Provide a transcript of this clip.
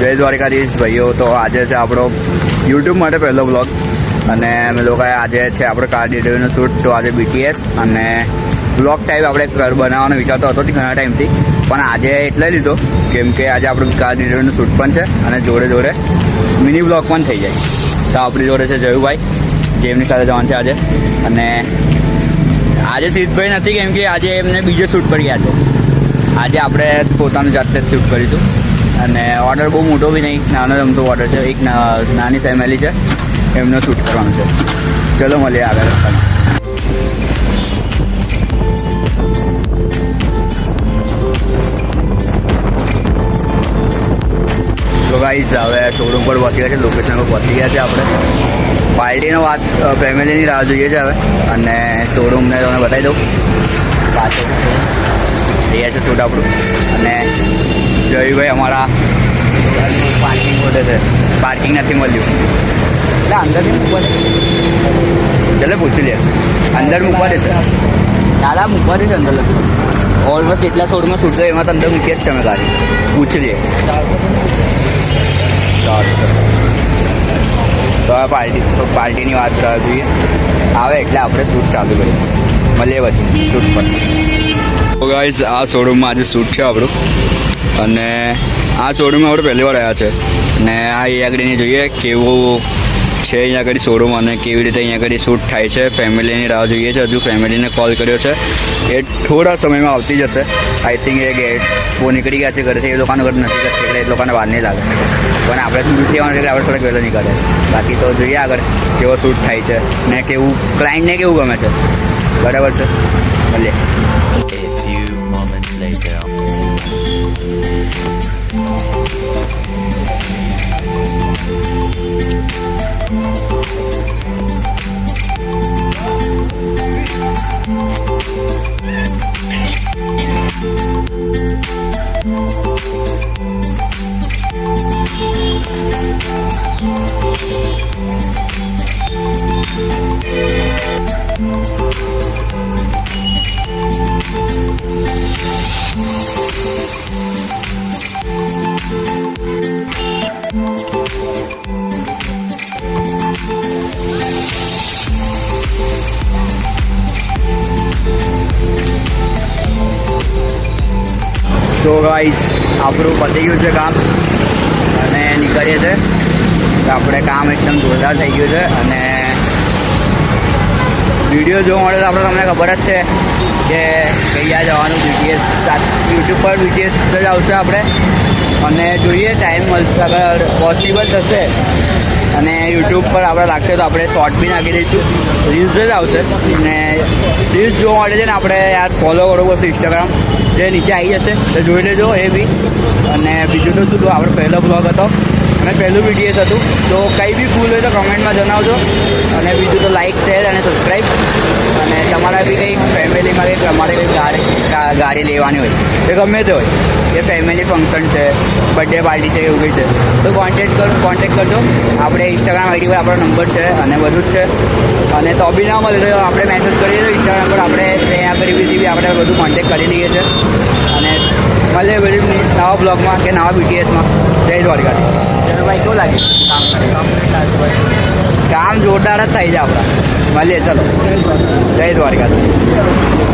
જય દ્વારકાધીશ ભાઈઓ. તો આજે છે આપણો યુટ્યુબ માટે પહેલો બ્લોગ અને અમે લોકો આજે છે આપણો કાર ડિલિવરીનો શૂટ. તો આજે BTS અને બ્લોગ ટાઈપ આપણે ઘર બનાવવાનો વિચારતો હતો ઘણા ટાઈમથી, પણ આજે એટલે લીધો કેમ કે આજે આપણું કાર ડિલિવરીનું શૂટ પણ છે અને જોડે જોડે મિની બ્લોગ પણ થઈ જાય. તો આપણી જોડે છે જયુભાઈ, જેમની સાથે જવાનું છે આજે. અને આજે સિદ્ધભાઈ નથી કેમ કે આજે એમને બીજે શૂટ પર ગયા છે. આજે આપણે પોતાનું જાતે જ શૂટ કરીશું અને ઓર્ડર બહુ મોટો બી નહીં, નાનો રમતો ઓર્ડર છે. એક નાની ફેમિલી છે, એમનો શૂટ કરવાનું છે. ચલો મળીએ આગળ રસ્તામાં. તો ગાઈસ હવે શોરૂમ પર પહોંચી ગયા છે, લોકેશન પર પહોંચી ગયા છે. આપણે પાર્ટીનો વાત ફેમિલીની રાહ જોઈએ છે હવે, અને શોરૂમને તમને બતાવી દઉં. પાછળ અહીંયા છે શૂટ આપણું. અને જયુભાઈ અમારા પાર્કિંગ ખોટે છે, પાર્કિંગ નથી મળ્યું એટલે અંદરથી મૂકવા દે. ચાલે પૂછી લે, અંદર મૂકવા દેશે દાદા, મૂકવા દેશે અંદર. ઓલમોસ્ટ કેટલા શોરૂમમાં શૂટ થાય એમાં તો અંદર મૂકીએ જ છે અમે ગાડી. પૂછી લઈએ. તો આ પાર્ટીની વાત કરવા જોઈએ આવે એટલે આપણે શૂટ ચાલુ કરીએ. મળીએ પછી શૂટ પર. તો ગાઈસ આ શોરૂમમાં આજે શૂટ છે આપણું, અને આ શોરૂમમાં આપણે પહેલી વાર આવ્યા છે. અને આ અહીંયા આગળની જોઈએ કેવું છે અહીંયા આગળ શોરૂમ અને કેવી રીતે અહીંયા આગળ શૂટ થાય છે. ફેમિલીની રાહ જોઈએ છે. હજુ ફેમિલીને કોલ કર્યો છે, એ થોડા સમયમાં આવતી જશે. આઈ થિંક એ ગેટ બહુ નીકળી ગયા છે ઘરેથી. એ લોકોનું ઘર નથી કરશે એટલે એ લોકોને વાર નહીં લાગે, પણ આપણે દૂરથી આવવાનું એટલે આપણે થોડાક વહેલો નીકળે. બાકી તો જોઈએ આગળ કેવો શૂટ થાય છે ને કેવું ક્લાયન્ટને કેવું ગમે છે. બરાબર છે, મળીએ. સો ગાઈસ આપણું પતી ગયું છે કામ અને નીકળીએ છીએ. આપણે કામ એકદમ જોરદાર થઈ ગયું છે. અને વિડીયો જોવા મળે તો આપણે તમને ખબર જ છે કે કયા જવાનું. BTS યુટ્યુબ પર BTS જ આવશે આપણે, અને જોઈએ ટાઈમ મળશે અગર પોસિબલ થશે અને યુટ્યુબ પર આપણે લાગશે તો આપણે શોર્ટ બી નાખી દઈશું. રીલ્સ જ આવશે અને રીલ્સ જોવા માટે છે ને આપણે યાર ફોલો કરો બસ ઇન્સ્ટાગ્રામ, જે નીચે આવી જશે તો જોઈ લેજો એ બી. અને બીજું તો શું, આપણો પહેલો બ્લોગ હતો અને પહેલું BTS હતું. તો કંઈ બી ભૂલ હોય તો કમેન્ટમાં જણાવજો. અને બીજું તો લાઇક, શેર અને સબસ્ક્રાઈબ. અને તમારા બી કંઈક ફેમિલીમાં કંઈક તમારે કંઈક ગાડી લેવાની હોય એ ગમે તે હોય, એ ફેમિલી ફંક્શન છે, બર્થડે પાર્ટી છે, એવું કંઈ છે તો કોન્ટેક્ટ કરજો. આપણે ઇન્સ્ટાગ્રામ આઈડી પર આપણો નંબર છે અને બધું જ છે. અને તો બી ના મળે તો આપણે મેસેજ કરીએ તો ઇન્સ્ટાગ્રામ પર આપણે ત્યાં આગળ બી આપણે બધું કોન્ટેક્ટ કરી લઈએ છીએ. અને મળે બધું નવા બ્લોગમાં કે નવા BTSમાં. જય દ્વારકાથી. ચલો ભાઈ, શું લાગે કામ જોરદાર જ થાય છે આપણા. મળીએ ચલો. જય દ્વારકાથી.